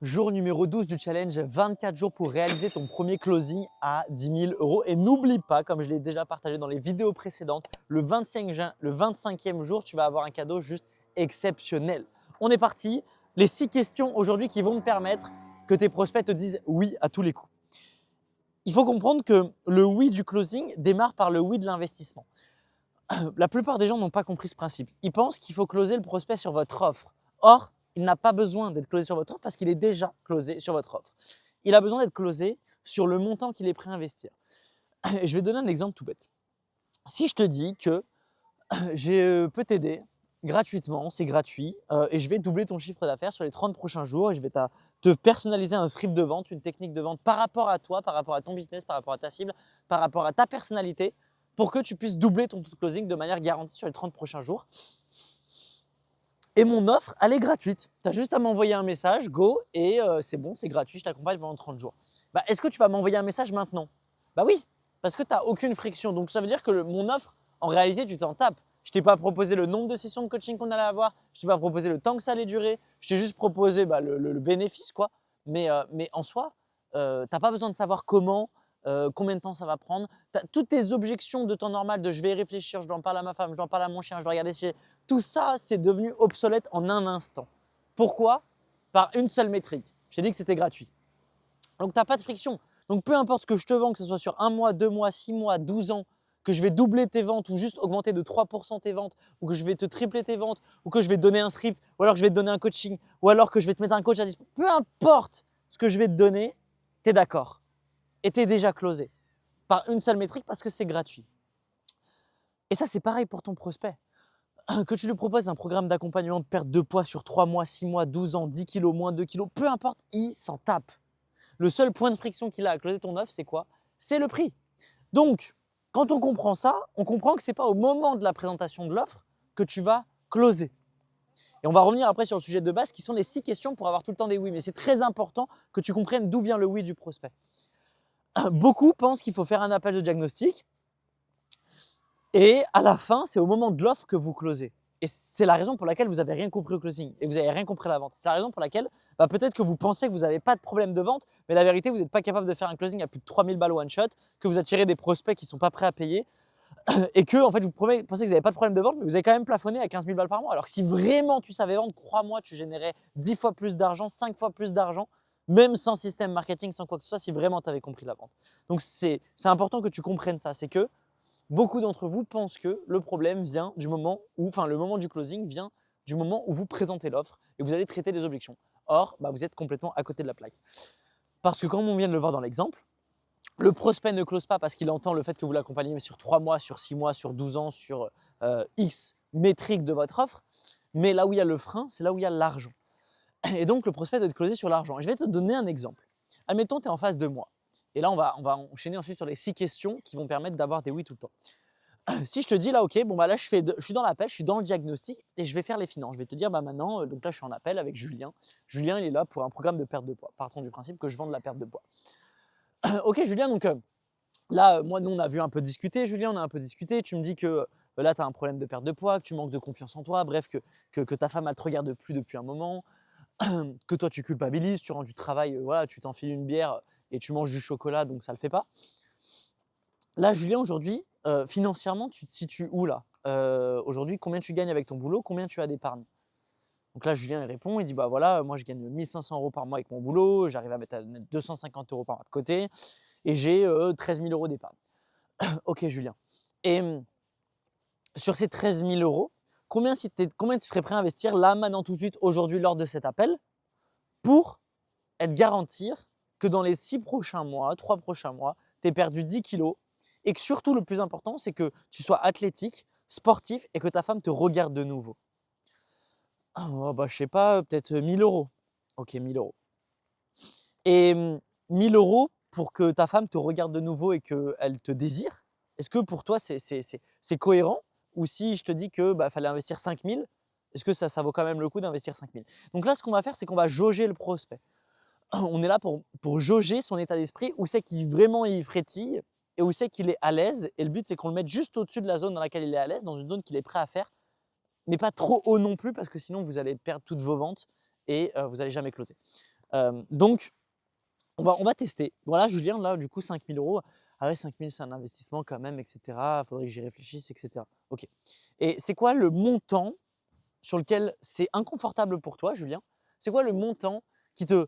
Jour numéro 12 du challenge, 24 jours pour réaliser ton premier closing à 10 000 euros. Et n'oublie pas, comme je l'ai déjà partagé dans les vidéos précédentes, le 25e jour, tu vas avoir un cadeau juste exceptionnel. On est parti. Les 6 questions aujourd'hui qui vont te permettre que tes prospects te disent oui à tous les coups. Il faut comprendre que le oui du closing démarre par le oui de l'investissement. La plupart des gens n'ont pas compris ce principe. Ils pensent qu'il faut closer le prospect sur votre offre. Or, il n'a pas besoin d'être closé sur votre offre parce qu'il est déjà closé sur votre offre. Il a besoin d'être closé sur le montant qu'il est prêt à investir. Je vais te donner un exemple tout bête. Si je te dis que je peux t'aider gratuitement, c'est gratuit, et je vais doubler ton chiffre d'affaires sur les 30 prochains jours et je vais te personnaliser un script de vente, une technique de vente par rapport à toi, par rapport à ton business, par rapport à ta cible, par rapport à ta personnalité, pour que tu puisses doubler ton taux de closing de manière garantie sur les 30 prochains jours. Et mon offre, elle est gratuite. Tu as juste à m'envoyer un message, go, et c'est bon, c'est gratuit, je t'accompagne pendant 30 jours. Bah, est-ce que tu vas m'envoyer un message maintenant? Bah oui, parce que tu n'as aucune friction. Donc ça veut dire que mon offre, en réalité, tu t'en tapes. Je ne t'ai pas proposé le nombre de sessions de coaching qu'on allait avoir, je ne t'ai pas proposé le temps que ça allait durer, je t'ai juste proposé le bénéfice, quoi. Mais en soi, tu n'as pas besoin de savoir comment, combien de temps ça va prendre. Toutes tes objections de temps normal, de je vais y réfléchir, je dois en parler à ma femme, je dois en parler à mon chien, je dois regarder si tout ça, c'est devenu obsolète en un instant. Pourquoi? Par une seule métrique. Je t'ai dit que c'était gratuit. Donc, tu n'as pas de friction. Donc, peu importe ce que je te vends, que ce soit sur 1 mois, 2 mois, 6 mois, 12 ans, que je vais doubler tes ventes ou juste augmenter de 3% tes ventes, ou que je vais te tripler tes ventes, ou que je vais te donner un script, ou alors que je vais te donner un coaching, ou alors que je vais te mettre un coach à disposition. Peu importe ce que je vais te donner, tu es d'accord. Et tu es déjà closé par une seule métrique parce que c'est gratuit. Et ça, c'est pareil pour ton prospect. Que tu lui proposes un programme d'accompagnement de perte de poids sur 3 mois, 6 mois, 12 ans, 10 kilos, moins 2 kilos, peu importe, il s'en tape. Le seul point de friction qu'il a à closer ton offre, c'est quoi? C'est le prix. Donc, quand on comprend ça, on comprend que ce n'est pas au moment de la présentation de l'offre que tu vas closer. Et on va revenir après sur le sujet de base qui sont les 6 questions pour avoir tout le temps des oui. Mais c'est très important que tu comprennes d'où vient le oui du prospect. Beaucoup pensent qu'il faut faire un appel de diagnostic et à la fin, c'est au moment de l'offre que vous closez. Et c'est la raison pour laquelle vous n'avez rien compris au closing et vous n'avez rien compris à la vente. C'est la raison pour laquelle peut-être que vous pensez que vous n'avez pas de problème de vente, mais la vérité, vous n'êtes pas capable de faire un closing à plus de 3000 balles one shot, que vous attirez des prospects qui ne sont pas prêts à payer et que en fait, vous pensez que vous n'avez pas de problème de vente, mais vous avez quand même plafonné à 15 000 balles par mois. Alors que si vraiment tu savais vendre, crois-moi, tu générais 10 fois plus d'argent, 5 fois plus d'argent, même sans système marketing, sans quoi que ce soit, si vraiment tu avais compris la vente. Donc, c'est important que tu comprennes ça. C'est que beaucoup d'entre vous pensent que le problème vient du moment où, enfin le moment du closing vient du moment où vous présentez l'offre et vous allez traiter des objections. Or, vous êtes complètement à côté de la plaque. Parce que comme on vient de le voir dans l'exemple, le prospect ne close pas parce qu'il entend le fait que vous l'accompagnez sur 3 mois, sur 6 mois, sur 12 ans, sur X métriques de votre offre. Mais là où il y a le frein, c'est là où il y a l'argent. Et donc, le prospect doit être closé sur l'argent. Et je vais te donner un exemple. Admettons, tu es en face de moi. Et là, on va enchaîner ensuite sur les 6 questions qui vont permettre d'avoir des oui tout le temps. Si je te dis là, ok, bon là je suis dans l'appel, je suis dans le diagnostic et je vais faire les finances. Je vais te dire maintenant, donc là je suis en appel avec Julien. Julien, il est là pour un programme de perte de poids. Partons du principe que je vends de la perte de poids. Ok Julien, donc là, moi, nous on a vu un peu discuter, Julien, on a un peu discuté. Tu me dis que là tu as un problème de perte de poids, que tu manques de confiance en toi, bref, que ta femme elle te regarde plus depuis un moment, que toi tu culpabilises, tu rends du travail, voilà, tu t'enfiles une bière et tu manges du chocolat, donc ça le fait pas. Là, Julien, aujourd'hui, financièrement, tu te situes où là? Aujourd'hui, combien tu gagnes avec ton boulot? Combien tu as d'épargne? Donc là, Julien, il répond, il dit: «Bah voilà, moi je gagne 1 500 € par mois avec mon boulot, j'arrive à mettre 250 € par mois de côté et j'ai 13 000 € d'épargne». OK Julien et sur ces 13 000 €, combien tu serais prêt à investir là, maintenant, tout de suite, aujourd'hui, lors de cet appel, pour être garantir que dans les 6 prochains mois, 3 prochains mois, tu aies perdu 10 kilos et que surtout le plus important, c'est que tu sois athlétique, sportif et que ta femme te regarde de nouveau? Ah, oh, je sais pas, peut-être 1 000 €. OK, 1 000 € et 1 000 € pour que ta femme te regarde de nouveau et qu'elle te désire. Est-ce que pour toi c'est cohérent? Ou si je te dis que, fallait investir 5 000, est-ce que ça vaut quand même le coup d'investir 5 000? Donc là, ce qu'on va faire, c'est qu'on va jauger le prospect. On est là pour jauger son état d'esprit, où c'est qu'il vraiment il frétille et où c'est qu'il est à l'aise. Et le but, c'est qu'on le mette juste au-dessus de la zone dans laquelle il est à l'aise, dans une zone qu'il est prêt à faire, mais pas trop haut non plus, parce que sinon vous allez perdre toutes vos ventes et vous n'allez jamais closer. Donc, on va tester. Voilà, Julien, là, du coup, 5 000 euros. Ah ouais, 5 000, c'est un investissement quand même, etc. Il faudrait que j'y réfléchisse, etc. Ok. Et c'est quoi le montant sur lequel c'est inconfortable pour toi, Julien? C'est quoi le montant qui te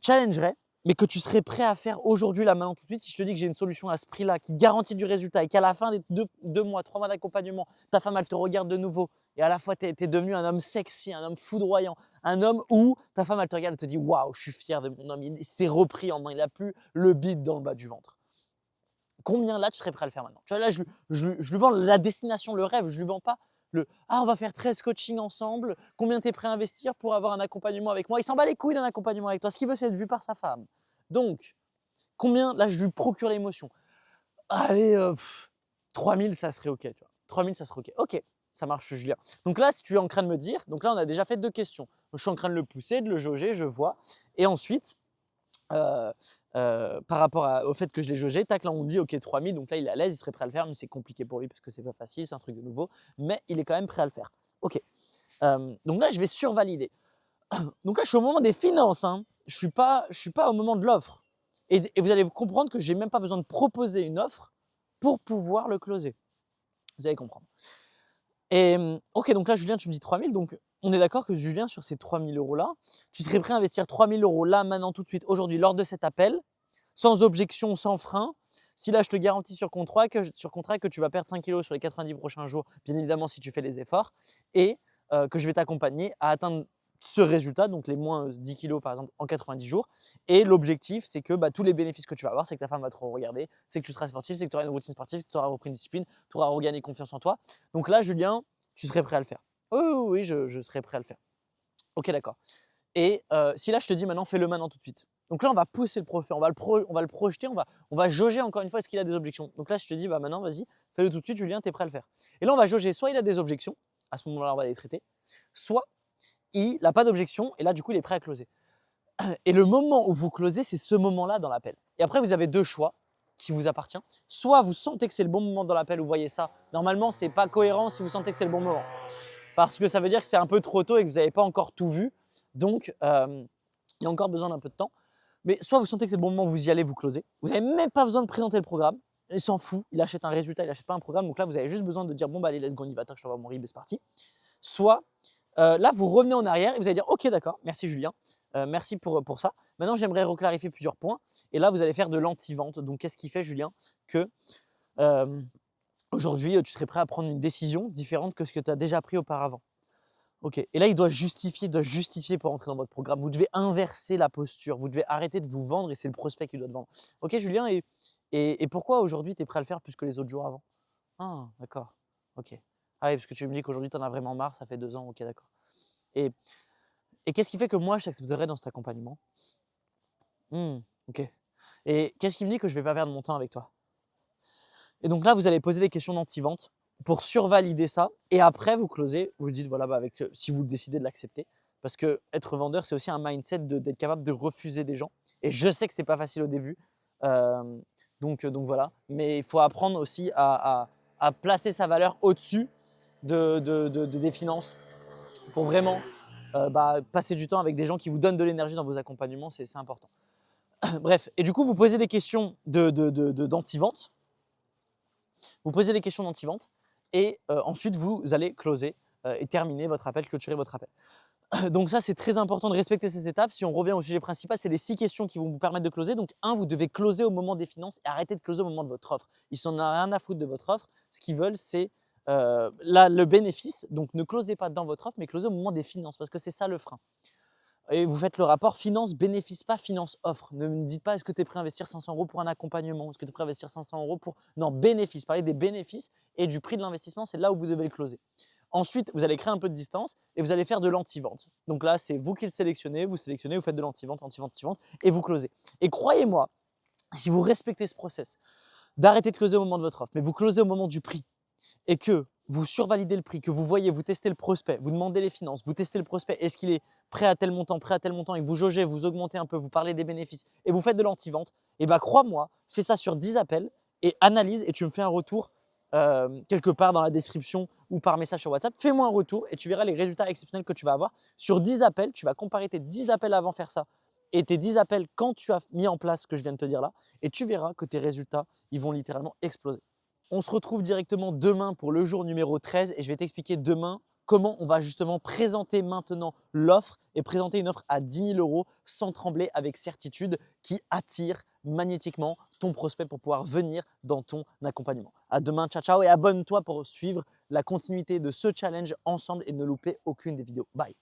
challengerait, mais que tu serais prêt à faire aujourd'hui, là, maintenant, tout de suite, si je te dis que j'ai une solution à ce prix-là qui garantit du résultat et qu'à la fin des 2 mois, 3 mois d'accompagnement, ta femme, elle te regarde de nouveau et à la fois, tu es devenu un homme sexy, un homme foudroyant, un homme où ta femme, elle te regarde et te dit « Waouh, je suis fier de mon homme, il s'est repris en main, il n'a plus le bide dans le bas du ventre. » Combien là, tu serais prêt à le faire maintenant? Tu vois, là, je lui vends la destination, le rêve, je lui vends pas le « Ah, on va faire 13 coachings ensemble, combien tu es prêt à investir pour avoir un accompagnement avec moi ?» Il s'en bat les couilles d'un accompagnement avec toi. Ce qu'il veut, c'est être vu par sa femme. Donc, combien, là, je lui procure l'émotion. Allez, 3 000, ça serait OK. Tu vois. 3 000, ça serait OK. OK, ça marche, Julien. Donc là, si tu es en train de me dire, donc là, on a déjà fait 2 questions. Donc, je suis en train de le pousser, de le jauger, je vois. Et ensuite, par rapport au fait que je l'ai jaugé, tac, là, on dit OK, 3 000. Donc là, il est à l'aise, il serait prêt à le faire, mais c'est compliqué pour lui parce que c'est pas facile, c'est un truc de nouveau. Mais il est quand même prêt à le faire. OK. Donc là, je vais survalider. Donc là, je suis au moment des finances. Hein. Je suis pas au moment de l'offre. Et vous allez comprendre que je n'ai même pas besoin de proposer une offre pour pouvoir le closer. Vous allez comprendre. Et OK, donc là, Julien, tu me dis 3 000. Donc, on est d'accord que Julien, sur ces 3 000 € là, tu serais prêt à investir 3 000 € là, maintenant, tout de suite, aujourd'hui, lors de cet appel, sans objection, sans frein. Si là, je te garantis sur contrat que tu vas perdre 5 kilos sur les 90 prochains jours, bien évidemment, si tu fais les efforts, et que je vais t'accompagner à atteindre ce résultat, donc les moins 10 kilos par exemple en 90 jours. Et l'objectif, c'est que tous les bénéfices que tu vas avoir, c'est que ta femme va te regarder, c'est que tu seras sportif, c'est que tu auras une routine sportive, c'est que tu auras repris une discipline, tu auras regagné confiance en toi. Donc là, Julien, tu serais prêt à le faire. Oui, je serais prêt à le faire. Ok, d'accord. Et si là, je te dis maintenant, fais-le maintenant tout de suite. Donc là, on va pousser le projet, on va le projeter, on va jauger encore une fois est-ce qu'il a des objections. Donc là, je te dis, maintenant, vas-y, fais-le tout de suite, Julien, tu es prêt à le faire. Et là, on va jauger, soit il a des objections, à ce moment-là, on va les traiter, soit il n'a pas d'objection, et là, du coup, il est prêt à closer. Et le moment où vous closez, c'est ce moment-là dans l'appel. Et après, vous avez 2 choix qui vous appartient. Soit vous sentez que c'est le bon moment dans l'appel, vous voyez ça. Normalement, ce n'est pas cohérent si vous sentez que c'est le bon moment. Parce que ça veut dire que c'est un peu trop tôt et que vous n'avez pas encore tout vu. Donc, il y a encore besoin d'un peu de temps. Mais soit vous sentez que c'est le bon moment, vous y allez, vous closez. Vous n'avez même pas besoin de présenter le programme. Il s'en fout, il achète un résultat, il n'achète pas un programme. Donc là, vous avez juste besoin de dire, bon, allez, let's go, on y va, je t'envoie mon RIB, c'est parti. Soit là, vous revenez en arrière et vous allez dire, ok, d'accord, merci Julien, merci pour ça. Maintenant, j'aimerais reclarifier plusieurs points. Et là, vous allez faire de l'anti-vente. Donc, qu'est-ce qui fait, Julien, que aujourd'hui, tu serais prêt à prendre une décision différente que ce que tu as déjà pris auparavant? Ok, et là, il doit justifier pour entrer dans votre programme. Vous devez inverser la posture, vous devez arrêter de vous vendre et c'est le prospect qui doit te vendre. Ok, Julien, et pourquoi aujourd'hui, tu es prêt à le faire plus que les autres jours avant? Ah, d'accord, ok. Ah oui, parce que tu me dis qu'aujourd'hui, tu en as vraiment marre, ça fait 2 ans, ok, d'accord. Et, et qu'est-ce qui fait que moi, je t'accepterai dans cet accompagnement? Ok. Et qu'est-ce qui me dit que je ne vais pas perdre mon temps avec toi? Et donc là, vous allez poser des questions d'anti-vente pour survalider ça. Et après, vous closez, vous dites, voilà, si vous décidez de l'accepter. Parce que être vendeur, c'est aussi un mindset d'être capable de refuser des gens. Et je sais que ce n'est pas facile au début. Donc voilà. Mais il faut apprendre aussi à placer sa valeur au-dessus des finances pour vraiment passer du temps avec des gens qui vous donnent de l'énergie dans vos accompagnements. C'est important. Bref. Et du coup, vous posez des questions d'anti-vente. Vous posez des questions d'anti-vente et ensuite, vous allez closer et terminer votre appel, clôturer votre appel. Donc ça, c'est très important de respecter ces étapes. Si on revient au sujet principal, c'est les 6 questions qui vont vous permettre de closer. Donc vous devez closer au moment des finances et arrêter de closer au moment de votre offre. Ils n'en ont rien à foutre de votre offre. Ce qu'ils veulent, c'est le bénéfice. Donc ne closez pas dans votre offre, mais closez au moment des finances parce que c'est ça le frein. Et vous faites le rapport finance-bénéfice, pas finance-offre. Ne me dites pas est-ce que tu es prêt à investir 500 € pour un accompagnement, est-ce que tu es prêt à investir 500 € pour… Non, bénéfice, parlez des bénéfices et du prix de l'investissement, c'est là où vous devez le closer. Ensuite, vous allez créer un peu de distance et vous allez faire de l'anti-vente. Donc là, c'est vous qui le sélectionnez, vous faites de l'anti-vente, anti-vente, anti-vente et vous closez. Et croyez-moi, si vous respectez ce process, d'arrêter de closer au moment de votre offre, mais vous closez au moment du prix et que vous survalidez le prix, que vous voyez, vous testez le prospect, vous demandez les finances, vous testez le prospect, est-ce qu'il est prêt à tel montant, et que vous jaugez, vous augmentez un peu, vous parlez des bénéfices et vous faites de l'anti-vente, et crois-moi, fais ça sur 10 appels et analyse et tu me fais un retour quelque part dans la description ou par message sur WhatsApp. Fais-moi un retour et tu verras les résultats exceptionnels que tu vas avoir. Sur 10 appels, tu vas comparer tes 10 appels avant faire ça et tes 10 appels quand tu as mis en place ce que je viens de te dire là et tu verras que tes résultats, ils vont littéralement exploser. On se retrouve directement demain pour le jour numéro 13 et je vais t'expliquer demain comment on va justement présenter maintenant l'offre et présenter une offre à 10 000 € sans trembler avec certitude qui attire magnétiquement ton prospect pour pouvoir venir dans ton accompagnement. À demain, ciao ciao et abonne-toi pour suivre la continuité de ce challenge ensemble et ne louper aucune des vidéos. Bye!